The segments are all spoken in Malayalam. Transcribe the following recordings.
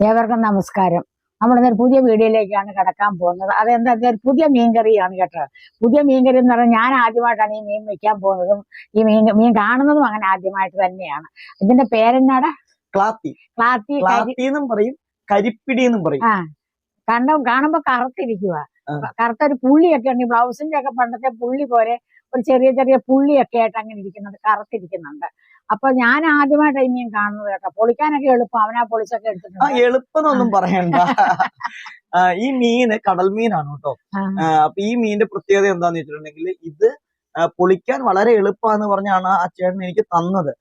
ഏവർക്കും നമസ്കാരം. നമ്മളിന്നൊരു പുതിയ വീഡിയോയിലേക്കാണ് കടക്കാൻ പോകുന്നത്. അതെന്താ, ഒരു പുതിയ മീൻകറിയാണ് കേട്ടോ. പുതിയ മീൻകറി എന്ന് പറഞ്ഞാൽ ഞാൻ ആദ്യമായിട്ടാണ് ഈ മീൻ വെക്കാൻ പോകുന്നതും ഈ മീൻ കാണുന്നതും അങ്ങനെ ആദ്യമായിട്ട് തന്നെയാണ്. ഇതിന്റെ പേരെന്നാടാ? ക്ലാത്തി. ക്ലാത്തി എന്നും പറയും, കരിപ്പിടി എന്നും പറയും. കാണുമ്പോ കറുത്തിരിക്കുക. കറുത്ത ഒരു പുള്ളിയൊക്കെ ഉണ്ട്. ബ്ലൗസിന്റെ ഒക്കെ പണ്ടത്തെ പുള്ളി പോലെ ഒരു ചെറിയ ചെറിയ പുള്ളിയൊക്കെ ആയിട്ട് അങ്ങനെ ഇരിക്കുന്നുണ്ട്, കറുത്തിരിക്കുന്നുണ്ട്. അപ്പൊ ഞാൻ ആദ്യമായിട്ട് ഈ മീൻ കാണുന്നത് കേട്ടോ. പൊളിക്കാനൊക്കെ എളുപ്പം, അവനാ പൊളിച്ചൊക്കെ എടുത്തിട്ടുണ്ട്. എളുപ്പമൊന്നും പറയണ്ട. ഈ മീന് കടൽ മീനാണ് കേട്ടോ. അപ്പൊ ഈ മീനിന്റെ പ്രത്യേകത എന്താന്ന് വെച്ചിട്ടുണ്ടെങ്കിൽ ഇത് പൊളിക്കാൻ വളരെ എളുപ്പമാന്ന് പറഞ്ഞാണ് ആ ചേട്ടൻ എനിക്ക് തന്നത്.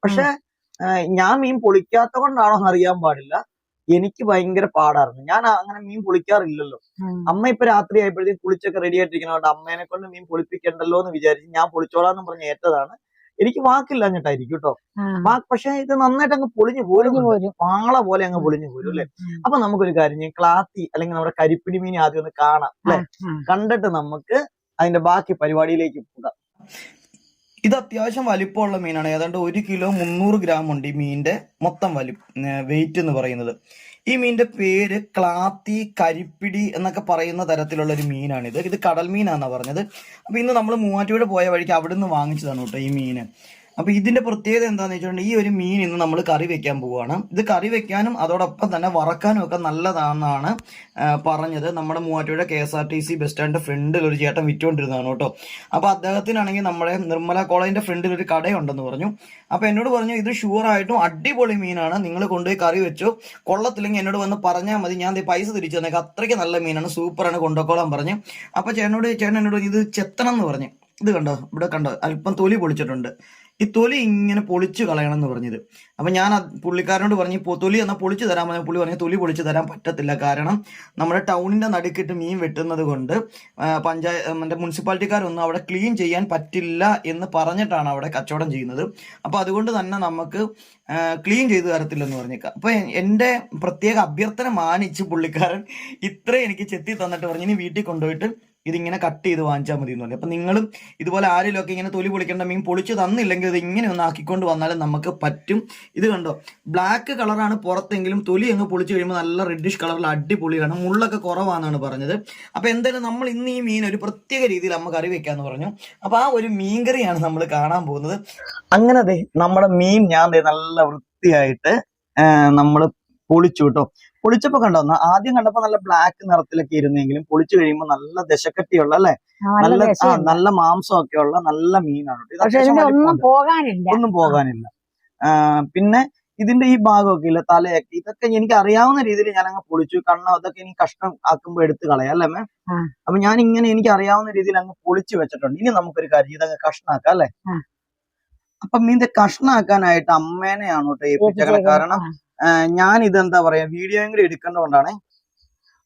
പക്ഷെ ഞാൻ മീൻ പൊളിക്കാത്ത കൊണ്ടാണോ എന്ന് അറിയാൻ പാടില്ല, എനിക്ക് ഭയങ്കര പാടായിരുന്നു. ഞാൻ അങ്ങനെ മീൻ പൊളിക്കാറില്ലല്ലോ. അമ്മ ഇപ്പൊ രാത്രി ആയപ്പോഴത്തേക്കും കുളിച്ചൊക്കെ റെഡി ആയിട്ടിരിക്കണോണ്ട് അമ്മേനെ കൊണ്ട് മീൻ പൊളിപ്പിക്കണ്ടല്ലോ എന്ന് വിചാരിച്ച് ഞാൻ പൊളിച്ചോളാന്ന് പറഞ്ഞ് ഏറ്റതാണ്. എനിക്ക് വാക്കില്ലാഞ്ഞിട്ടായിരിക്കും കേട്ടോ. പക്ഷെ ഇത് നന്നായിട്ട് അങ്ങ് പൊളിഞ്ഞു പോരും, പാള പോലെ അങ്ങ് പൊളിഞ്ഞു പോരും അല്ലെ. അപ്പൊ നമുക്കൊരു കാര്യം, ക്ലാത്തി അല്ലെങ്കിൽ നമ്മുടെ കരിപ്പിടി മീൻ ആദ്യം ഒന്ന് കാണാം അല്ലെ. കണ്ടിട്ട് നമുക്ക് അതിന്റെ ബാക്കി പരിപാടിയിലേക്ക് പോകാം. ഇത് അത്യാവശ്യം വലിപ്പമുള്ള മീനാണ്. ഏതാണ്ട് 1 കിലോ 300 ഗ്രാം ഉണ്ട് ഈ മീനിന്റെ മൊത്തം വെയിറ്റ് എന്ന് പറയുന്നത്. ഈ മീനിന്റെ പേര് ക്ലാത്തി, കരിപ്പിടി എന്നൊക്കെ പറയുന്ന തരത്തിലുള്ള ഒരു മീനാണിത്. ഇത് കടൽ മീനാന്നാ പറഞ്ഞത്. അപ്പൊ ഇന്ന് നമ്മൾ മൂവാറ്റുപുഴ പോയ വഴിക്ക് അവിടെ നിന്ന് വാങ്ങിച്ചതാണ് കേട്ടോ ഈ മീന്. അപ്പൊ ഇതിന്റെ പ്രത്യേകത എന്താന്ന് വെച്ചിട്ടുണ്ടെങ്കിൽ ഈ ഒരു മീൻ ഇന്ന് നമ്മൾ കറി വെക്കാൻ പോവുകയാണ്. ഇത് കറി വെക്കാനും അതോടൊപ്പം തന്നെ വറക്കാനും ഒക്കെ നല്ലതാണെന്നാണ് പറഞ്ഞത്. നമ്മുടെ മൂവാറ്റുപുഴ KSRTC ബസ് സ്റ്റാൻഡിന്റെ ഫ്രണ്ടിൽ ഒരു ചേട്ടൻ വിറ്റുകൊണ്ടിരുന്നതാണ് കേട്ടോ. അപ്പൊ അദ്ദേഹത്തിനാണെങ്കിൽ നമ്മുടെ നിർമ്മല കോളേജിന്റെ ഫ്രണ്ടിൽ ഒരു കടയുണ്ടെന്ന് പറഞ്ഞു. അപ്പൊ എന്നോട് പറഞ്ഞു ഇത് ഷുവറായിട്ടും അടിപൊളി മീനാണ്, നിങ്ങൾ കൊണ്ടുപോയി കറി വെച്ചോ, കൊള്ളത്തില്ലെങ്കിൽ എന്നോട് വന്ന് പറഞ്ഞാൽ മതി, ഞാൻ പൈസ തിരിച്ചു തന്നേക്കാം, അത്രയ്ക്ക് നല്ല മീനാണ്, സൂപ്പറാണ്, കൊണ്ടുപോയിക്കോളാൻ പറഞ്ഞു. അപ്പൊ ചേട്ടൻ എന്നോട് ഇത് ചെത്തണം എന്ന് പറഞ്ഞു. ഇത് കണ്ടോ, ഇവിടെ കണ്ടോ, അല്പം തൊലി പൊളിച്ചിട്ടുണ്ട്. ഈ തൊലി ഇങ്ങനെ പൊളിച്ചു കളയണം എന്ന് പറഞ്ഞത്. അപ്പൊ ഞാൻ പുള്ളിക്കാരനോട് പറഞ്ഞു തൊലി എന്നാൽ പൊളിച്ചു തരാൻ പറഞ്ഞു. പുള്ളി പറഞ്ഞു തൊലി പൊളിച്ചു തരാൻ പറ്റത്തില്ല, കാരണം നമ്മുടെ ടൗണിന്റെ നടുക്കിട്ട് മീൻ വെട്ടുന്നത് കൊണ്ട് മറ്റേ മുനിസിപ്പാലിറ്റിക്കാരൊന്നും അവിടെ ക്ലീൻ ചെയ്യാൻ പറ്റില്ല എന്ന് പറഞ്ഞിട്ടാണ് അവിടെ കച്ചവടം ചെയ്യുന്നത്. അപ്പൊ അതുകൊണ്ട് തന്നെ നമുക്ക് ക്ലീൻ ചെയ്ത് തരത്തില്ലെന്ന് പറഞ്ഞേക്കാം. അപ്പൊ എന്റെ പ്രത്യേക അഭ്യർത്ഥന മാനിച്ച് പുള്ളിക്കാരൻ ഇത്രയും എനിക്ക് ചെത്തി തന്നിട്ട് പറഞ്ഞു ഇനി വീട്ടിൽ കൊണ്ടുപോയിട്ട് ഇതിങ്ങനെ കട്ട് ചെയ്ത് വാങ്ങിച്ചാൽ മതി എന്ന് പറഞ്ഞു. അപ്പൊ നിങ്ങളും ഇതുപോലെ ആരെങ്കിലും ഒക്കെ ഇങ്ങനെ തൊലി പൊളിക്കേണ്ട മീൻ പൊളിച്ചു തന്നില്ലെങ്കിൽ ഇത് ഇങ്ങനെ ഒന്ന് ആക്കിക്കൊണ്ട് വന്നാലും നമുക്ക് പറ്റും. ഇത് കണ്ടോ, ബ്ലാക്ക് കളറാണ് പുറത്തെങ്കിലും തൊലി അങ്ങ് പൊളിച്ചു കഴിയുമ്പോൾ നല്ല റെഡിഷ് കളറിൽ അടിപൊളിയാണ്, മുള്ളൊക്കെ കുറവാണെന്നാണ് പറഞ്ഞത്. അപ്പൊ എന്തായാലും നമ്മൾ ഇന്ന് ഈ മീൻ ഒരു പ്രത്യേക രീതിയിൽ അമ്മ കറി വെക്കാന്ന് പറഞ്ഞു. അപ്പൊ ആ ഒരു മീൻകറിയാണ് നമ്മൾ കാണാൻ പോകുന്നത്. അങ്ങനെ നമ്മുടെ മീൻ ഞാൻ നല്ല വൃത്തിയായിട്ട് നമ്മൾ പൊളിച്ചു കേട്ടോ. പൊളിച്ചപ്പോ കണ്ടോ, ആദ്യം കണ്ടപ്പോ നല്ല ബ്ലാക്ക് നിറത്തിലൊക്കെ ഇരുന്നെങ്കിലും പൊളിച്ചു കഴിയുമ്പോൾ നല്ല ദശക്കട്ടിയുള്ള അല്ലെ, നല്ല മാംസമൊക്കെ ഉള്ള നല്ല മീനാണ്. ഒന്നും പോകാനില്ല. പിന്നെ ഇതിന്റെ ഈ ഭാഗമൊക്കെ ഇല്ല, തലയൊക്കെ, ഇതൊക്കെ എനിക്ക് അറിയാവുന്ന രീതിയിൽ ഞാൻ അങ്ങ് പൊളിച്ചു. കണ്ണം അതൊക്കെ ഇനി കഷ്ണം ആക്കുമ്പോ എടുത്ത് കളയാം അല്ലേ മേ. അപ്പൊ ഞാൻ ഇങ്ങനെ എനിക്ക് അറിയാവുന്ന രീതിയിൽ അങ്ങ് പൊളിച്ചു വെച്ചിട്ടുണ്ട്. ഇനി നമുക്കൊരു കാര്യം, ഇതങ്ങ് കഷ്ണാക്കാം അല്ലെ. അപ്പൊ മീന്റെ കഷ്ണാക്കാനായിട്ട് അമ്മേനെയാണ് കേട്ടോ ഏൽപ്പിച്ചേക്കണം. കാരണം ഞാൻ ഇതെന്താ പറയാ, വീഡിയോ കൂടി എടുക്കേണ്ടതുകൊണ്ടാണ്.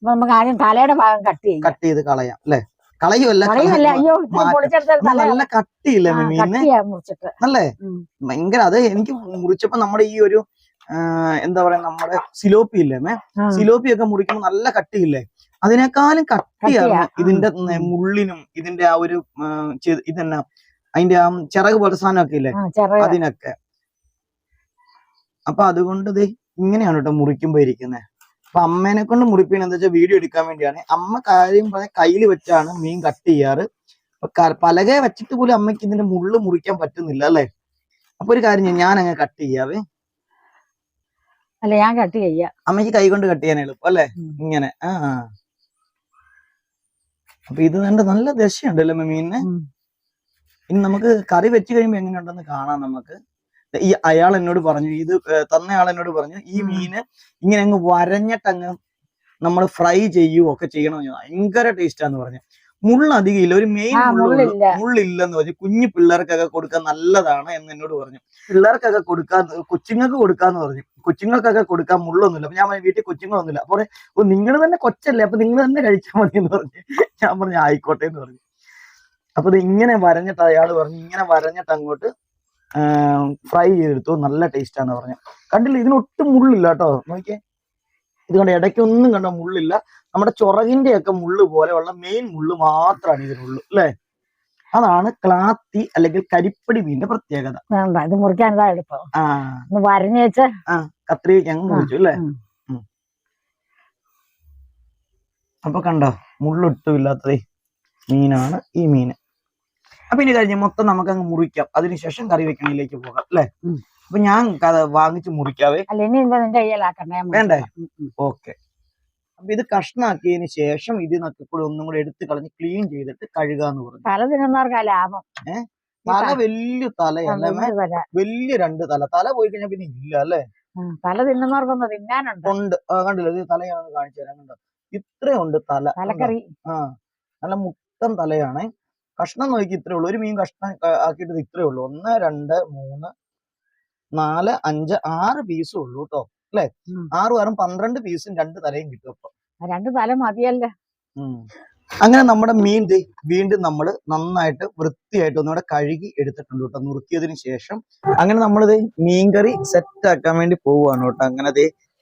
നമുക്ക് ആദ്യം തലയുടെ ഭാഗം കട്ട് ചെയ്ത് കളയാം അല്ലെ. കളയുമല്ല, നല്ല കട്ടിയില്ല മീനിന്, അല്ലേ ഭയങ്കര. അത് എനിക്ക് മുറിച്ചപ്പോ നമ്മുടെ ഈ ഒരു എന്താ പറയാ, നമ്മുടെ സിലോപ്പി ഇല്ലേ മേ, സിലോപ്പി ഒക്കെ മുറിക്കുമ്പോ നല്ല കട്ടിയില്ലേ, അതിനേക്കാളും കട്ടിയാണ് ഇതിന്റെ മുള്ളിനും ഇതിന്റെ ആ ഒരു ഇതെന്നാ അതിന്റെ ആ ചിറക് പോലെ സാധനമൊക്കെ ഇല്ലേ അതിനൊക്കെ. അപ്പൊ അതുകൊണ്ട് ഇത് ഇങ്ങനെയാണ് കേട്ടോ മുറിക്കുമ്പോ ഇരിക്കുന്നത്. അപ്പൊ അമ്മേനെ കൊണ്ട് മുറിപ്പിക്കുന്നത് എന്താ വെച്ചാൽ വീഡിയോ എടുക്കാൻ വേണ്ടിയാണ്. അമ്മ കാര്യം പറഞ്ഞ കയ്യിൽ വെച്ചാണ് മീൻ കട്ട് ചെയ്യാറ്. പലകെ വെച്ചിട്ട് പോലും അമ്മയ്ക്ക് ഇതിന്റെ മുള്ളു മുറിക്കാൻ പറ്റുന്നില്ല അല്ലെ. അപ്പൊ ഒരു കാര്യം ഞാൻ അങ്ങ് കട്ട് ചെയ്യാവേ. അല്ല, ഞാൻ കട്ട് ചെയ്യാം. അമ്മയ്ക്ക് കൈ കൊണ്ട് കട്ട് ചെയ്യാൻ എളുപ്പം അല്ലെ, ഇങ്ങനെ. അപ്പൊ ഇത് നല്ല ദശയുണ്ടല്ലോ മീനിന്. ഇനി നമുക്ക് കറി വെച്ച് കഴിയുമ്പോ എങ്ങനെയുണ്ടെന്ന് കാണാം നമുക്ക്. ഈ അയാൾ എന്നോട് പറഞ്ഞു, ഇത് തന്നയാൾ എന്നോട് പറഞ്ഞു ഈ മീന് ഇങ്ങനെ അങ്ങ് വരഞ്ഞിട്ടങ്ങ് നമ്മൾ ഫ്രൈ ചെയ്യുകയൊക്കെ ചെയ്യണമെന്ന്. ഭയങ്കര ടേസ്റ്റാന്ന് പറഞ്ഞു. മുള്ളധികം ഇല്ല, ഒരു മെയിൻ മുള്ളില്ലെന്ന് പറഞ്ഞു. കുഞ്ഞു പിള്ളേർക്കൊക്കെ കൊടുക്കാൻ നല്ലതാണ് എന്ന് എന്നോട് പറഞ്ഞു. പിള്ളേർക്കൊക്കെ കൊടുക്കാൻ, കൊച്ചുങ്ങൾക്ക് കൊടുക്കാന്ന് പറഞ്ഞു. കൊച്ചുങ്ങൾക്കൊക്കെ കൊടുക്കാൻ മുള്ളൊന്നുമില്ല. അപ്പൊ ഞാൻ വീട്ടിൽ കൊച്ചുങ്ങളൊന്നുമില്ല. അപ്പൊ നിങ്ങൾ തന്നെ കൊച്ചല്ലേ, അപ്പൊ നിങ്ങൾ തന്നെ കഴിച്ചാൽ മതി എന്ന് പറഞ്ഞു. ഞാൻ പറഞ്ഞു ആയിക്കോട്ടെ എന്ന് പറഞ്ഞു. അപ്പൊ ഇത് ഇങ്ങനെ വരഞ്ഞിട്ട് അയാൾ പറഞ്ഞു, ഇങ്ങനെ വരഞ്ഞിട്ട് അങ്ങോട്ട് ഫ്രൈ ചെയ്തെടുത്തു. നല്ല ടേസ്റ്റാന്ന് പറഞ്ഞു. കണ്ടില്ല, ഇതിനൊട്ടും മുള്ളില്ല കേട്ടോ. നോക്കിയേ, ഇത് കണ്ട ഇടയ്ക്കൊന്നും കണ്ട മുള്ളില്ല. നമ്മുടെ ചൊറകിന്റെ ഒക്കെ മുള്ളു പോലെയുള്ള മെയിൻ മുള്ളു മാത്രമാണ് ഇതിനുള്ളൂ അല്ലെ. അതാണ് ക്ലാത്തി അല്ലെങ്കിൽ കരിപ്പടി മീനിന്റെ പ്രത്യേകത. ഇത് മുറിക്കാൻ എളുപ്പം. വരഞ്ഞ വെച്ച കത്രികയ്ക്ക് അങ്ങ് മുറിച്ചു അല്ലേ. അപ്പൊ കണ്ടോ, മുള്ളൊട്ടും ഇല്ലാത്തതേ മീനാണ് ഈ മീന്. അപ്പൊ ഇനി കഴിഞ്ഞ് മൊത്തം നമുക്ക് അങ്ങ് മുറിക്കാം, അതിനുശേഷം കറി വെക്കണയിലേക്ക് പോകാം അല്ലെ. അപ്പൊ ഞാൻ വാങ്ങിച്ച് മുറിക്കാവേ. വേണ്ടേ? ഓക്കെ. അപ്പൊ ഇത് കഷ്ണാക്കിയതിന് ശേഷം ഇതിനൊക്കെ കൂടെ ഒന്നും കൂടെ എടുത്ത് കളഞ്ഞ് ക്ലീൻ ചെയ്തിട്ട് കഴുകാന്ന് പറഞ്ഞു. തല തിന്നുന്നവർക്കാ ലാഭം. തല വലിയ തലയല്ലേ, വലിയ 2 തല. തല പോയി കഴിഞ്ഞാൽ പിന്നെ ഇല്ല അല്ലെ. തല തിന്നുന്നവർക്കൊന്ന് തിന്നാനുണ്ട്. ഉണ്ട്, കണ്ടില്ല, ഇത് തലയാണെന്ന് കാണിച്ചു തരാം. കണ്ടോ, ഇത്രയുണ്ട് തല. തലക്കറി. നല്ല മുട്ടൻ തലയാണ്. കഷ്ണം നോക്കി ഇത്രേ ഉള്ളൂ. ഒരു മീൻ കഷ്ണം ആക്കിയിട്ട് ഇത്രേ ഉള്ളൂ. 1 2 3 4 5 6 പീസും ഉള്ളൂ കേട്ടോ അല്ലെ. 6 6 12 പീസും 2 തലയും കിട്ടും. അപ്പൊ 2 തല മതിയല്ലേ. അങ്ങനെ നമ്മുടെ മീൻ വീണ്ടും നമ്മൾ നന്നായിട്ട് വൃത്തിയായിട്ട് ഒന്നുകൂടെ കഴുകി എടുത്തിട്ടുണ്ട് കേട്ടോ, നുറുക്കിയതിന് ശേഷം. അങ്ങനെ നമ്മളിത് മീൻകറി സെറ്റ് ആക്കാൻ വേണ്ടി പോവുകയാണ് കേട്ടോ. അങ്ങനെ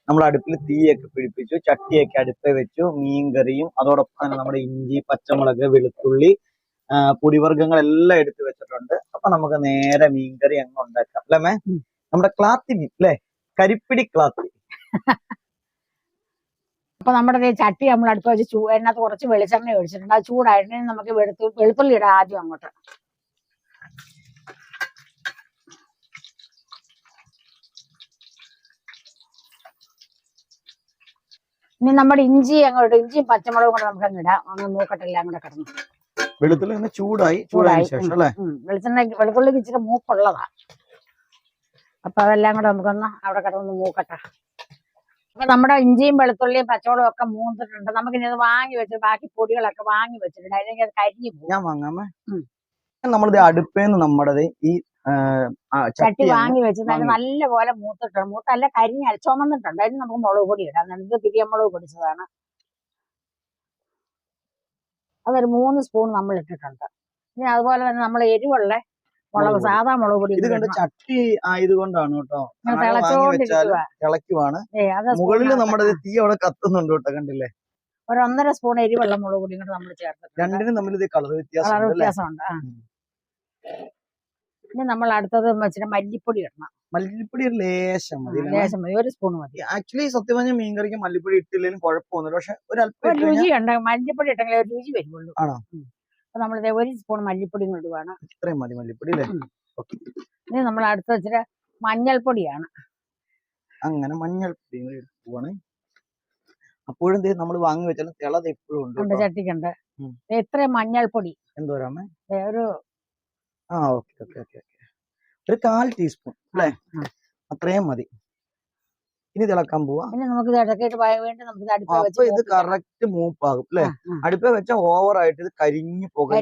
നമ്മൾ അടുപ്പിൽ തീയൊക്കെ പിടിപ്പിച്ചു, ചട്ടിയൊക്കെ അടുപ്പേ വെച്ചു. മീൻകറിയും അതോടൊപ്പം തന്നെ നമ്മുടെ ഇഞ്ചി, പച്ചമുളക്, വെളുത്തുള്ളി, പൊടിവർഗ്ഗങ്ങളെല്ലാം എടുത്ത് വെച്ചിട്ടുണ്ട്. അപ്പൊ നമുക്ക് നേരെ മീൻകറി അങ്ങ് ഉണ്ടാക്കാം അല്ലേ മേ. നമ്മുടെ ക്ലാത്തി മീൻ അല്ലെ, കരിപ്പിടി ക്ലാത്തി. അപ്പൊ നമ്മുടെ ചട്ടി നമ്മൾ അടുപ്പ് വെച്ച് അതിനകത്ത് കുറച്ച് വെളിച്ചെണ്ണ ഒഴിച്ചിട്ടുണ്ട്. അത് ചൂടായിട്ട് നമുക്ക് വെളുത്തുള്ളി ഇടാം ആദ്യം അങ്ങോട്ട്. ഇനി നമ്മുടെ ഇഞ്ചിയും പച്ചമുളകും കൂടെ നമുക്ക് അങ്ങ് ഇടാം. അങ്ങ് മൂക്കട്ടെല്ലാം കൂടെ കിടന്നു. വെളുത്തുള്ളി ചൂടായി ശേഷം അല്ലേ. വെളുത്തുള്ളിക്ക് ഇച്ചിരി മൂക്കുള്ളതാ. അപ്പൊ അതെല്ലാം കൂടെ നമുക്കൊന്ന് അവിടെ കിടന്ന് മൂക്കട്ടെ. അപ്പൊ നമ്മുടെ ഇഞ്ചിയും വെളുത്തുള്ളിയും പച്ചമുളകും ഒക്കെ മൂന്നിട്ടുണ്ട്. നമുക്കിനി അത് വാങ്ങി വെച്ചിട്ട് ബാക്കി പൊടികളൊക്കെ വാങ്ങി വെച്ചിട്ടുണ്ട്. അല്ലെങ്കിൽ അത് കരിഞ്ഞു പോകും. ഞാൻ വാങ്ങാമേ. നമ്മളിത് അടുപ്പേന്ന് നമ്മുടെ ഈ ചട്ടി വാങ്ങി വെച്ചിട്ട് അതിന് നല്ല പോലെ മൂത്തിട്ടുണ്ട്. മൂത്തല്ല കരിഞ്ഞ ചുമന്നിട്ടുണ്ട്. അതിന് നമുക്ക് മുളക് പൊടി ഇടാം. ഇത് പിരിയമുളക് പൊടിച്ചതാണ്. അതൊരു 3 സ്പൂൺ നമ്മൾ ഇട്ടിട്ടുണ്ട്. ഇനി അതുപോലെ തന്നെ നമ്മൾ എരിവുള്ള മുളക്, സാധാ മുളക് പൊടി. ഇത് കണ്ട് ചട്ടി ആയതുകൊണ്ടാണ് കേട്ടോ, തിളക്കുവാണ്. അത് മുകളിൽ നമ്മുടെ തീ അവിടെ കത്തുന്നുണ്ട് കേട്ടോ, കണ്ടില്ലേ. ഒരു 1.5 സ്പൂൺ എരിവുള്ള മുളക് പൊടി കൂടെ നമ്മൾ ചേർത്തിട്ടുണ്ട്. രണ്ടിനും തമ്മിൽ ഇത് കളർ വ്യത്യാസമുണ്ട്. ഇനി നമ്മൾ അടുത്തത് വെച്ചിട്ട് മല്ലിപ്പൊടി ഇടണം. മല്ലിപ്പൊടി ഒരു ലേശം മതി, 1 സ്പൂൺ മതി. ആക്ച്വലി സത്യം പറഞ്ഞാൽ മീൻകറിക്ക് മല്ലിപ്പൊടി ഇട്ടില്ലെങ്കിലും കുഴപ്പമൊന്നുമില്ല. പക്ഷെ ഒരു രുചിയുണ്ട്, മല്ലിപ്പൊടി ഇട്ടെങ്കിൽ ഒരു രുചി വരുള്ളൂ. ആണോ? അപ്പൊ നമ്മളിത് 1 സ്പൂൺ മല്ലിപ്പൊടി ഇടുവാണ്. ഇത്രയും മതി മല്ലിപ്പൊടി അല്ലേ. ഇനി നമ്മൾ അടുത്ത വെച്ചിട്ട് മഞ്ഞൾപ്പൊടിയാണ്. അങ്ങനെ മഞ്ഞൾപ്പൊടി പോവാണ്. അപ്പോഴും നമ്മൾ വാങ്ങി വെച്ചാലും തിളത് എപ്പോഴും ഉണ്ട്, ചട്ടിക്കുണ്ട്. ഇത്രയും മഞ്ഞൾപ്പൊടി എന്തോരാമേ, ഒരു ഒരു 1/4 ടീസ്പൂൺ അല്ലേ, അത്രയും മതി. ഇനി തിളക്കാൻ പോവാ. നമുക്ക് അപ്പൊ ഇത് കറക്റ്റ് മൂപ്പാകും അല്ലെ. അടുപ്പ വെച്ചാൽ ഓവറായിട്ട് ഇത് കരിഞ്ഞു പോകും.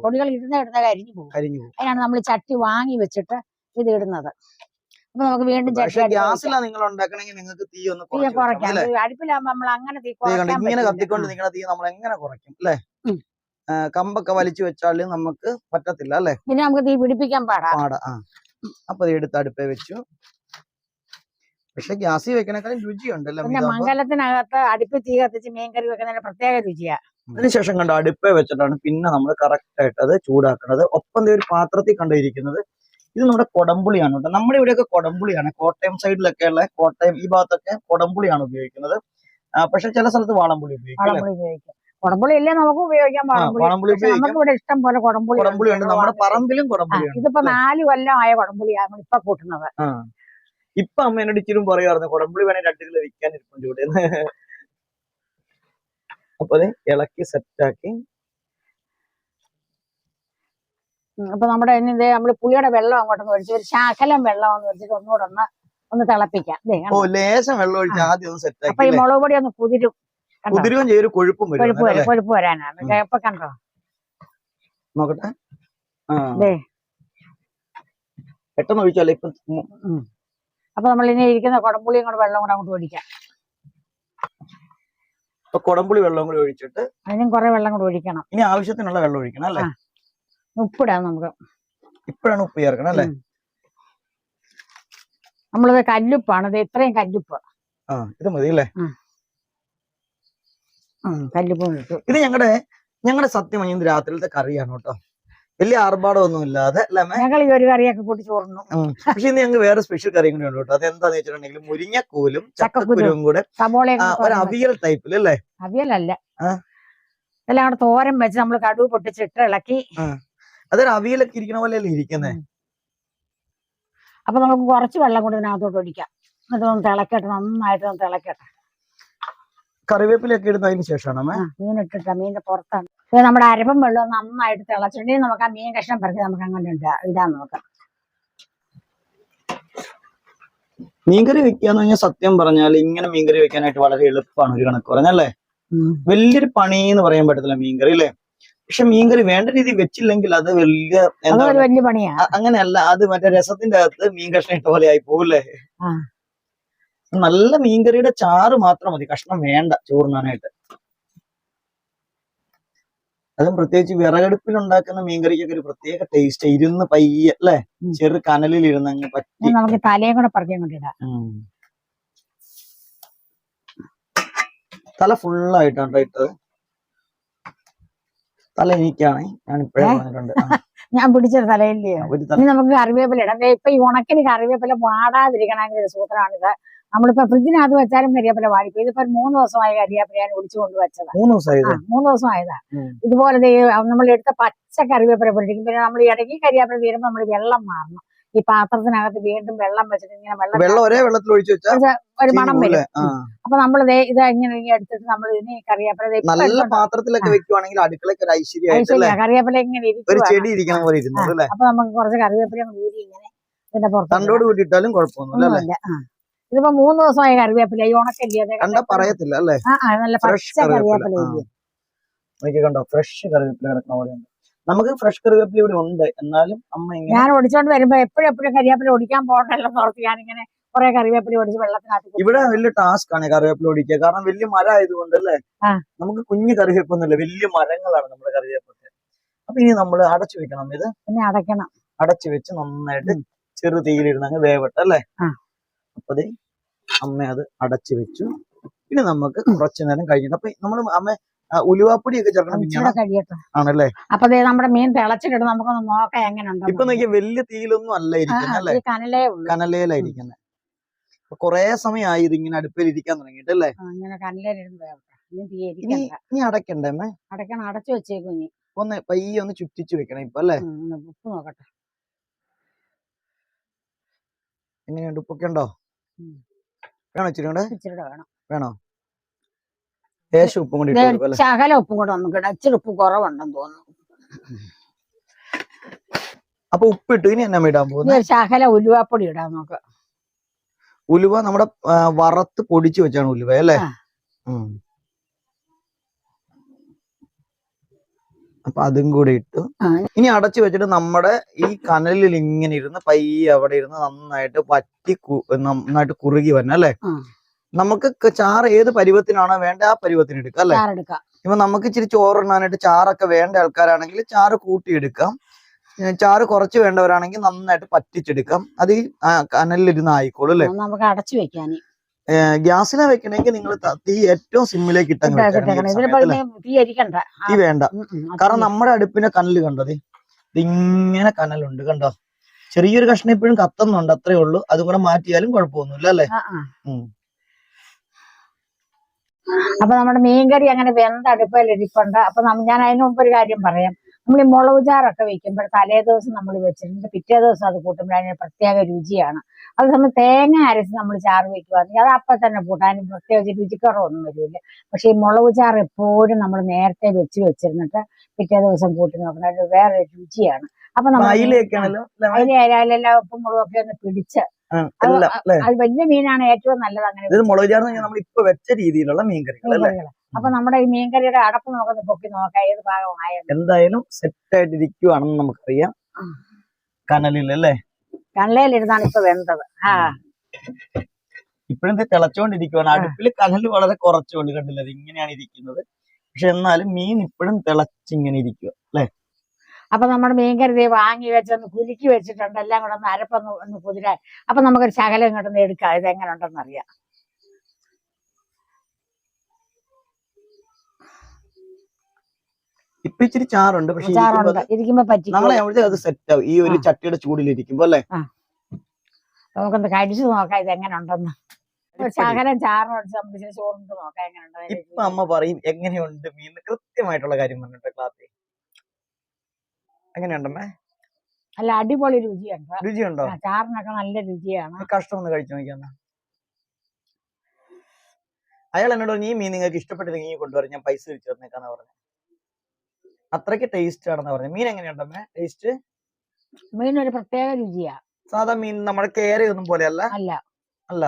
പൊടികൾ ഇടുന്ന കരിഞ്ഞു പോകും. അതിനാണ് നമ്മൾ ചട്ടി വാങ്ങി വെച്ചിട്ട് ഇത് ഇടുന്നത്. അപ്പൊ നമുക്ക് വീണ്ടും ഗ്യാസിലാണ് നിങ്ങൾ ഉണ്ടാക്കണമെങ്കിൽ നിങ്ങൾക്ക് തീ ഒന്ന് കുറയ്ക്കാം. അടുപ്പിലാകുമ്പോ നമ്മൾ അങ്ങനെ ഇങ്ങനെ കത്തിക്കൊണ്ട് നിങ്ങളുടെ തീ നമ്മൾ എങ്ങനെ കുറയ്ക്കും അല്ലെ. കമ്പൊക്കെ വലിച്ചു വെച്ചാൽ നമുക്ക് പറ്റത്തില്ല അല്ലെ. പിന്നെ നമുക്ക് തീ പിടിപ്പിക്കാൻ പാടാ. അപ്പൊ എടുത്ത് അടുപ്പേ വെച്ചു. പക്ഷെ ഗ്യാസിൽ വെക്കണേക്കാളും രുചിയുണ്ടല്ലോ. പിന്നെ മംഗലത്തിനകത്ത് അടുപ്പ് തീ കത്തിച്ച് മീൻകറി വെക്കുന്നതിന് പ്രത്യേക രുചിയാ. അതിനുശേഷം കണ്ടോ അടുപ്പേ വെച്ചിട്ടാണ് പിന്നെ നമ്മൾ കറക്റ്റ് ആയിട്ട് അത് ചൂടാക്കുന്നത്. ഒപ്പം ഒരു പാത്രത്തിൽ കണ്ടിരിക്കുന്നത് ഇത് നമ്മുടെ കൊടംപുളിയാണ് കേട്ടോ. നമ്മുടെ ഇവിടെയൊക്കെ കൊടംപുളിയാണ്. കോട്ടയം സൈഡിലൊക്കെ ഉള്ള, കോട്ടയം ഈ ഭാഗത്തൊക്കെ കൊടംപുളിയാണ് ഉപയോഗിക്കുന്നത്. പക്ഷെ ചില സ്ഥലത്ത് വാളംപുളി ഉപയോഗിക്കും. കൊടംപുളി ഇല്ലേ നമുക്ക് ഉപയോഗിക്കാൻ. വാളംപുളി നമുക്ക് ഇവിടെ ഇഷ്ടം പോലെ കൊടംപുളി ഉണ്ട്. നമ്മുടെ പറമ്പിലും കൊടംപുളി. ഇതിപ്പോ 4 കൊല്ലമായ കൊടംപുളിയാണ് ഇപ്പൊ കൂട്ടുന്നത്. ഇപ്പൊ അമ്മ എന്നോട് ഇച്ചിരി പറയാറുണ്ട് കൊടംപുളി വേണേ 2 കിലോ വിൽക്കാൻ ഇരിക്കും ചൂട്. അപ്പൊ അത് ഇളക്കി സെറ്റാക്കി. അപ്പൊ നമ്മുടെ നമ്മള് പുളിയുടെ വെള്ളം അങ്ങോട്ടൊന്ന് ഒഴിച്ച് ഒരു ശകലം വെള്ളം ഒന്ന് ഒഴിച്ചിട്ട് ഒന്നുകൂടെ ഒന്ന് തിളപ്പിക്കാം. ലേശം വെള്ളം ഒഴിച്ച് ആദ്യം ഒന്ന് സെറ്റാക്കി. അപ്പൊ ഈ മുളക് പൊടി ഒന്ന് കുതിരും ചെയ്യൊരു കൊഴുപ്പും കൊഴുപ്പ് വരാനാണ്. ഇപ്പൊ കണ്ടോ, നോക്കട്ടെ. പെട്ടെന്ന് ഒഴിച്ചാലേ ഇപ്പൊ. അപ്പൊ നമ്മൾ ഇനി ഇരിക്കുന്ന കൊടംപുളിയും കൂടെ വെള്ളം കൂടെ അങ്ങോട്ട് ഒഴിക്കാം. അപ്പൊ കൊടംപുളി വെള്ളം കൂടി ഒഴിച്ചിട്ട് അതിനും കുറെ വെള്ളം കൂടെ ഒഴിക്കണം. ഇനി ആവശ്യത്തിനുള്ള വെള്ളം ഒഴിക്കണം അല്ലേ. ഉപ്പിടാം നമുക്ക്. ഇപ്പോഴാണ് ഉപ്പ് ചേർക്കണം അല്ലേ. നമ്മളിത് കല്ലുപ്പാണ്. ഇത് ഇത്രയും കല്ലുപ്പ്. ഇത് മതി അല്ലേ. കല്ലുപ്പ്. ഇത് ഞങ്ങളുടെ സത്യം ഇന്ന് രാത്രിയിലത്തെ കറിയാണ് കേട്ടോ. വലിയ ആർഭാടമൊന്നും ഇല്ലാതെ അല്ലേ അമ്മേ? ഞങ്ങൾ ഈ ഒരു കറിയൊക്കെ കൂട്ടി ചോറുന്നു. പക്ഷെ ഇന്ന് ഞങ്ങൾക്ക് വേറെ സ്പെഷ്യൽ കറിയും കൂടി ഉണ്ട് കേട്ടോ. അതെന്താന്ന് വെച്ചിട്ടുണ്ടെങ്കിൽ മുരിങ്ങക്കോലും ചക്കക്കുരുവും കൂടെ സബോളയൊക്കെ ഒരു അവിയൽ ടൈപ്പിൽ അല്ലേ? അവിയലല്ല, എല്ലാം കൂടെ തോരൻ വെച്ച് നമ്മൾ കടുവ് പൊട്ടിച്ചിട്ട് ഇളക്കി. അതൊരു അവിയലൊക്കെ ഇരിക്കണ പോലെയല്ലേ ഇരിക്കുന്നേ? അപ്പൊ നമുക്ക് കുറച്ച് വെള്ളം കൊണ്ട് ഇതിനകത്തോട്ട് ഒഴിക്കാം. എന്നിട്ട് തിളക്കട്ടെ, നന്നായിട്ട് തിളക്കട്ടെ. കറിവേപ്പിലൊക്കെ ഇടുന്നതിന് ശേഷമാണ് മീൻ ഇട്ടിട്ട്, മീനിന്റെ പുറത്താണ് നമ്മുടെ അരപ്പം വെള്ളം നന്നായിട്ട് തിളച്ചിട്ടുണ്ടെങ്കിൽ നമുക്ക് ആ മീൻ കഷ്ണം പറക്കി നമുക്ക് അങ്ങനെ ഇടാൻ നോക്കാം. മീൻകറി വെക്കാന്ന് പറഞ്ഞാൽ സത്യം പറഞ്ഞാൽ ഇങ്ങനെ മീൻകറി വെക്കാനായിട്ട് വളരെ എളുപ്പമാണ് ഒരു കണക്ക് പറഞ്ഞല്ലേ. വലിയൊരു പണി എന്ന് പറയാൻ പറ്റത്തില്ല മീൻകറി അല്ലേ. പക്ഷെ മീൻകറി വേണ്ട രീതിയിൽ വെച്ചില്ലെങ്കിൽ അത് വലിയ പണിയാണ്. അങ്ങനെയല്ല, അത് മറ്റേ രസത്തിന്റെ അകത്ത് മീൻ കഷ്ണം ഇട്ട പോലെ ആയി പോവില്ലേ. നല്ല മീൻകറിയുടെ ചാറ് മാത്രം മതി, കഷ്ണം വേണ്ട ചോറിനാനായിട്ട്. അതും പ്രത്യേകിച്ച് വിറകടുപ്പിൽ ഉണ്ടാക്കുന്ന മീൻകറിക്കൊക്കെ ഒരു പ്രത്യേക ടേസ്റ്റ്. ഇരുന്ന് പയ്യെ അല്ലെ, ചെറു കനലിൽ ഇരുന്ന് അങ്ങ് പറ്റി നമുക്ക് തലയും കൂടെ പറഞ്ഞിടാം. തല ഫുള്ളായിട്ടാണ് ഇട്ടത്. തല എനിക്കാണ്, ഞാൻ ഇപ്പഴേ പറഞ്ഞിട്ടുണ്ട്. ഞാൻ പിടിച്ചൊരു തലയില്ലേ. ഇനി നമുക്ക് കറിവേപ്പില ഇടാം. ഇപ്പൊ ഈ ഉണക്കിന് കറിവേപ്പില വാടാതിരിക്കണമെങ്കിൽ ഒരു സൂത്രമാണിത്. നമ്മളിപ്പോ ഫ്രിഡ്ജിനകത്ത് വെച്ചാലും കരിവേപ്പില വാടിപ്പോ. ഇതിപ്പോ 3 ദിവസമായ കരിവേപ്പില ഞാൻ ഒടിച്ചു കൊണ്ട് വെച്ചതാ. 3 ദിവസമായതാ. ഇതുപോലെ നമ്മൾ എടുത്ത പച്ച കറിവേപ്പില പൊടിക്കും. പിന്നെ നമ്മൾ ഇടയ്ക്ക് കരിവേപ്പില തീരുമ്പോ നമ്മൾ വെള്ളം മാറണം. ഈ പാത്രത്തിനകത്ത് വീണ്ടും വെള്ളം വെച്ചിട്ട് ഇങ്ങനെ ഒരേ വെള്ളത്തിൽ ഒഴിച്ചു വെച്ചാൽ ഒരു മണം വരും. അപ്പൊ നമ്മൾ ഇത് ഇങ്ങനെ എടുത്തിട്ട് നമ്മൾ ഇതിന് കറിവേപ്പില നല്ല പാത്രത്തിലൊക്കെ വെക്കുവാണെങ്കിൽ അടുക്കളയ്ക്ക് ഒരു ഐശ്വര്യ. കറിവേപ്പില ഇങ്ങനെ ഇരിക്കും. അപ്പൊ നമുക്ക് കുറച്ച് കറിവേപ്പില ഊരി ഇങ്ങനെ ഇതിന്റെ പുറത്തോട് കൂട്ടിയിട്ടാലും കുഴപ്പമൊന്നുമില്ല. ഇതിപ്പോ 3 ദിവസമായ കറിവേപ്പില, ഈ ഉണക്കല്ലേ കണ്ടാ പറയത്തില്ല അല്ലേ. നല്ല ഫ്രഷ് കറിവേപ്പില കണ്ടോ, ഫ്രഷ് കറിവേപ്പില കിടക്കുന്ന പോലെയുണ്ട്. നമുക്ക് ഫ്രഷ് കറിവേപ്പില ഇവിടെ ഉണ്ട്. എന്നാലും അമ്മ ഞാൻ ഒടിച്ചോണ്ട് വരുമ്പോ എപ്പോഴും കരിവേപ്പില ഒടിക്കാൻ പോകണ്ടല്ലോ ഓർത്ത് ഞാനിങ്ങനെ കുറെ കറിവേപ്പില ഒടിച്ച് വെള്ളത്തിനകത്ത്. ഇവിടെ വലിയ ടാസ്ക് ആണ് കറിവേപ്പില ഒടിക്കുക. കാരണം വലിയ മരം ആയതുകൊണ്ട് അല്ലേ. നമുക്ക് കുഞ്ഞു കറിവേപ്പൊന്നുമില്ല, വലിയ മരങ്ങളാണ് നമ്മുടെ കറിവേപ്പൊക്കെ. അപ്പൊ ഇനി നമ്മൾ അടച്ചു വെക്കണം. ഇത് പിന്നെ അടയ്ക്കണം. അടച്ചു വെച്ച് നന്നായിട്ട് ചെറു തീയിലിരുന്ന് അങ്ങ് വേവട്ടെ അല്ലേ. അപ്പൊ അമ്മ അത് അടച്ചു വെച്ചു. പിന്നെ നമുക്ക് കുറച്ചു നേരം കഴിഞ്ഞിട്ട് അപ്പൊ നമ്മൾ അമ്മ ഉലുവാപ്പൊടിയൊക്കെ ചേർക്കണം ആണല്ലേ. അപ്പൊ നമ്മുടെ മീൻ തിളച്ചിട്ട് നമുക്കൊന്ന് നോക്കാം എങ്ങനെയുണ്ട്. ഇപ്പൊ നോക്കിയാൽ വലിയ തീയിലൊന്നും അല്ല ഇരിക്കുന്നല്ലേ, കനലയിലായിരിക്കുന്നത്. അപ്പൊ കൊറേ സമയമായി ഇതിങ്ങനെ അടുപ്പിൽ ഇരിക്കാൻ തുടങ്ങിയിട്ടല്ലേ. ഇനി അടക്കണ്ടേ അമ്മേ? അടക്കണം, അടച്ചു വെച്ചേക്കും. ഇനി ഒന്ന് പയ്യെ ഒന്ന് ചുറ്റിച്ചു വെക്കണം ഇപ്പൊ അല്ലേ. ഉപ്പ് നോക്കട്ടെ എങ്ങനെയുണ്ട്, ഉപ്പൊക്കെ ഉണ്ടോ? വേണോ ഇച്ചിരി കൂടെ? വേണോ? ലേശം ഉപ്പും കൂടി ശകല ഉപ്പും കൂടെ നമുക്ക് ഇച്ചിരി ഉപ്പ് കുറവുണ്ടെന്ന് തോന്നുന്നു. അപ്പൊ ഉപ്പിട്ടു. ഇനി എന്നാ ഇടാൻ പോകുന്നത്? ശകല ഉലുവാപ്പൊടി ഇടാൻ നോക്കാം. ഉലുവ നമ്മുടെ വറുത്ത് പൊടിച്ചു വെച്ചാണ് ഉലുവ അല്ലേ. അപ്പൊ അതും കൂടി ഇട്ടു. ഇനി അടച്ചു വെച്ചിട്ട് നമ്മുടെ ഈ കനലിൽ ഇങ്ങനെ ഇരുന്ന് പയ്യെ അവിടെ ഇരുന്ന് നന്നായിട്ട് വറ്റി നന്നായിട്ട് കുറുകി വരണം അല്ലേ. നമുക്ക് ചാറ് ഏത് പരുവത്തിനാണോ വേണ്ട ആ പരുവത്തിന് എടുക്കാം അല്ലെ. ഇപ്പൊ നമുക്ക് ഇച്ചിരി ചോറിടാനായിട്ട് ചാറൊക്കെ വേണ്ട ആൾക്കാരാണെങ്കിൽ ചാറ് കൂട്ടിയെടുക്കാം. ചാറ് കുറച്ച് വേണ്ടവരാണെങ്കിൽ നന്നായിട്ട് പറ്റിച്ചെടുക്കാം. അത് ഈ കനലിലിരുന്ന് ആയിക്കോളും അല്ലെ. നമുക്ക് അടച്ചു വെക്കാൻ. ഗ്യാസിലെ വെക്കണമെങ്കിൽ നിങ്ങൾ തീ ഏറ്റവും സിമ്മിലേക്ക് ഇട്ടാൽ തീ വേണ്ട. കാരണം നമ്മുടെ അടുപ്പിന്റെ കനല് കണ്ടത് ഇതിങ്ങനെ കനലുണ്ട് കണ്ടോ. ചെറിയൊരു കഷ്ണം ഇപ്പോഴും കത്തുന്നുണ്ട്, അത്രേ ഉള്ളൂ. അതും കൂടെ മാറ്റിയാലും കുഴപ്പമൊന്നുമില്ല അല്ലേ. അപ്പൊ നമ്മുടെ മീൻകറി അങ്ങനെ വെന്ത അടുപ്പിലിരിപ്പുണ്ട്. അപ്പൊ ഞാൻ അതിന് മുമ്പ് ഒരു കാര്യം പറയാം. നമ്മൾ ഈ മുളക് ചാറൊക്കെ വെക്കുമ്പോൾ തലേ ദിവസം നമ്മൾ വെച്ചിട്ടുണ്ട്, പിറ്റേ ദിവസം അത് കൂട്ടുമ്പോൾ അതിന് പ്രത്യേക രുചിയാണ്. അത് നമ്മൾ തേങ്ങ അരച്ച് നമ്മൾ ചാറ് വെക്കുവാണെങ്കിൽ അത് അപ്പം തന്നെ കൂട്ടാനും പ്രത്യേകിച്ച് രുചിക്കുറവൊന്നും വരില്ല. പക്ഷെ ഈ മുളക് ചാറ് എപ്പോഴും നമ്മൾ നേരത്തെ വെച്ചിരുന്നിട്ട് പിറ്റേ ദിവസം കൂട്ടി നോക്കണം, അതിന് വേറെ രുചിയാണ്. അപ്പൊ നമ്മൾ അതിലെല്ലാം ഉപ്പും മുളകൊക്കെ ഒന്ന് പിടിച്ച്, അത് വലിയ മീനാണ് ഏറ്റവും നല്ലത്. അങ്ങനെ മുളക് ചാറ് നമ്മൾ ഇപ്പൊ വെച്ച രീതിയിലുള്ള മീൻകറികൾ. അപ്പൊ നമ്മുടെ ഈ മീൻകറിയുടെ അടപ്പ് നോക്കുന്ന പൊക്കി നോക്കാം ഏത് ഭാഗമായ. എന്തായാലും സെറ്റ് ആയിട്ടിരിക്കുവാണെന്ന് നമുക്കറിയാം. കനലിലല്ലേ, കനലയിലിരുന്നാണ് ഇപ്പൊ വെന്തത്. ഇപ്പോഴും തിളച്ചോണ്ടിരിക്കുവാണ്. അടുപ്പിൽ കനൽ വളരെ കുറച്ചുകൊണ്ട് കണ്ടില്ല, ഇങ്ങനെയാണ് ഇരിക്കുന്നത്. പക്ഷെ എന്നാലും മീൻ ഇപ്പോഴും തിളച്ചിങ്ങനെ ഇരിക്കുക അല്ലെ. അപ്പൊ നമ്മുടെ മീൻകറി വാങ്ങി വെച്ചൊന്ന് കുലുക്കി വെച്ചിട്ടുണ്ട്, എല്ലാം കൂടെ ഒന്ന് അരപ്പൊന്ന് കുതിരാൻ. അപ്പൊ നമുക്കൊരു ശകലം ഇങ്ങോട്ടൊന്ന് എടുക്കാം, ഇത് എങ്ങനെ ഉണ്ടെന്ന് അറിയാം. ഇപ്പൊ ഇച്ചിരി ചാറുണ്ട്, പക്ഷെ ചാറുണ്ട്, ഇരിക്കുമ്പോ പറ്റി. നാളെ അവിടെ അത് സെറ്റ് ആവും, ഈ ഒരു ചട്ടിയുടെ ചൂടിലിരിക്കുമ്പോ അല്ലെ. നമുക്കൊന്ന് കഴിച്ചു നോക്കാം ഇത് എങ്ങനെ ഉണ്ടെന്ന്. ശകലം ചാറിനോട് നമുക്ക് ചോറിട്ട് നോക്കാം എങ്ങനെ ഉണ്ട്. ഇപ്പൊ അമ്മ പറയും എങ്ങനെയുണ്ട് മീൻ, കൃത്യമായിട്ടുള്ള കാര്യം പറഞ്ഞിട്ട് ക്ലാസ്സിൽ. എങ്ങനെയുണ്ടമ്മേ? അല്ല, അടിപൊളി രുചിയുണ്ട്. രുചിയുണ്ടോ? ചാറിനൊക്കെ നല്ല രുചിയാണ്. കഷ്ടം ഒന്ന് കഴിച്ചു നോക്കിയാ. അയാൾ എന്നോട് പറഞ്ഞു, ഈ മീൻ നിങ്ങൾക്ക് ഇഷ്ടപ്പെട്ടില്ലെങ്കിൽ ഈ കൊണ്ടുവരാൻ ഞാൻ പൈസ തിരിച്ചു തന്നേക്കാന്ന് പറഞ്ഞു. അത്രയ്ക്ക് ടേസ്റ്റ് ആണെന്ന് പറഞ്ഞു. മീൻ എങ്ങനെയുണ്ടമ്മേ ടേസ്റ്റ്? മീൻ ഒരു പ്രത്യേക രുചിയാ. സാധാ മീൻ നമ്മുടെ കേരയൊന്നും പോലെ അല്ല. അല്ല,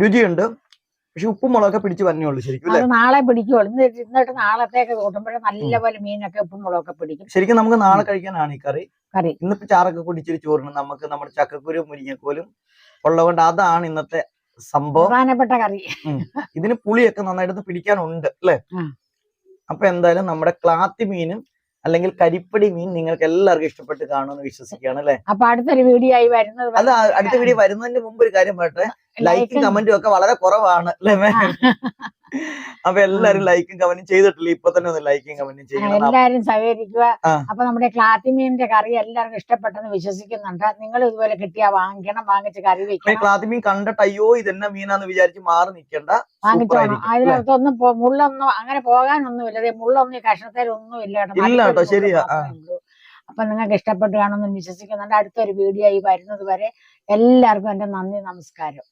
രുചിയുണ്ട്, പക്ഷെ ഉപ്പും മുളകൊക്കെ പിടിച്ച് വന്നേയുള്ളൂ ശരിക്കും. അത് നാളെ പിടിക്കുള്ളൂ. എന്നിട്ട് നാളത്തേക്ക് കൂട്ടുമ്പോഴേ നല്ലപോലെ മീനൊക്കെ ഉപ്പും മുളകൊക്കെ പിടിക്കും. ശരിക്കും നമുക്ക് നാളെ കഴിക്കാനാണ് ഈ കറി. കറി ഇന്നിപ്പോ ചാറൊക്കെ കുടിച്ചിട്ട് ചോറിന് നമുക്ക് നമ്മുടെ ചക്കക്കുരു മുരിങ്ങക്കോലും ഉള്ളതുകൊണ്ട് അതാണ് ഇന്നത്തെ സംഭവം, പ്രധാനപ്പെട്ട കറി. ഇതിന് പുളിയൊക്കെ നന്നായിട്ട് പിടിക്കാനുണ്ട് അല്ലെ. അപ്പൊ എന്തായാലും നമ്മുടെ ക്ലാത്തി മീനും അല്ലെങ്കിൽ കരിപ്പടി മീൻ നിങ്ങൾക്ക് എല്ലാവർക്കും ഇഷ്ടപ്പെട്ട് കാണുമെന്ന് വിശ്വസിക്കുകയാണ് അല്ലെ. അപ്പൊ അടുത്തൊരു വീഡിയോ ആയി വരുന്നത്. അല്ല, അടുത്ത വീഡിയോ വരുന്നതിന് മുമ്പ് ഒരു കാര്യം പറയട്ടെ, ലൈക്കും കമന്റും ഒക്കെ വളരെ കുറവാണ് അല്ലേ. അപ്പൊ എല്ലാരും ലൈക്കും കമന്റും ചെയ്തിട്ടില്ല, ഇപ്പൊ തന്നെ ഒന്ന് ലൈക്കും കമന്റും ചെയ്യണം, എല്ലാരും സഹകരിക്കുക. അപ്പൊ നമ്മുടെ ക്ലാത്തി മീനിന്റെ കറി എല്ലാവർക്കും ഇഷ്ടപ്പെട്ടെന്ന് വിശ്വസിക്കുന്നുണ്ട്. നിങ്ങൾ ഇതുപോലെ കിട്ടിയാ വാങ്ങിക്കണം, വാങ്ങിച്ച് കറി വെക്കണം. ക്ലാത്തി മീൻ കണ്ടിട്ട് അയ്യോ ഇതെന്നെ മീനാന്ന് വിചാരിച്ച് മാറി നിൽക്കണ്ട, വാങ്ങിച്ചോണം. അതിനകത്തൊന്നും മുള്ളൊന്നും അങ്ങനെ പോകാനൊന്നുമില്ല, മുള്ളൊന്നും ഈ കഷ്ണത്തിലൊന്നും ഇല്ല കേട്ടോ. ശരിയാ. അപ്പൊ നിങ്ങൾക്ക് ഇഷ്ടപ്പെട്ട് കാണുമെന്ന് വിശ്വസിക്കുന്നുണ്ട്. അടുത്തൊരു വീഡിയോ ആയി വരുന്നത് വരെ എല്ലാവർക്കും എന്റെ നന്ദി, നമസ്കാരം.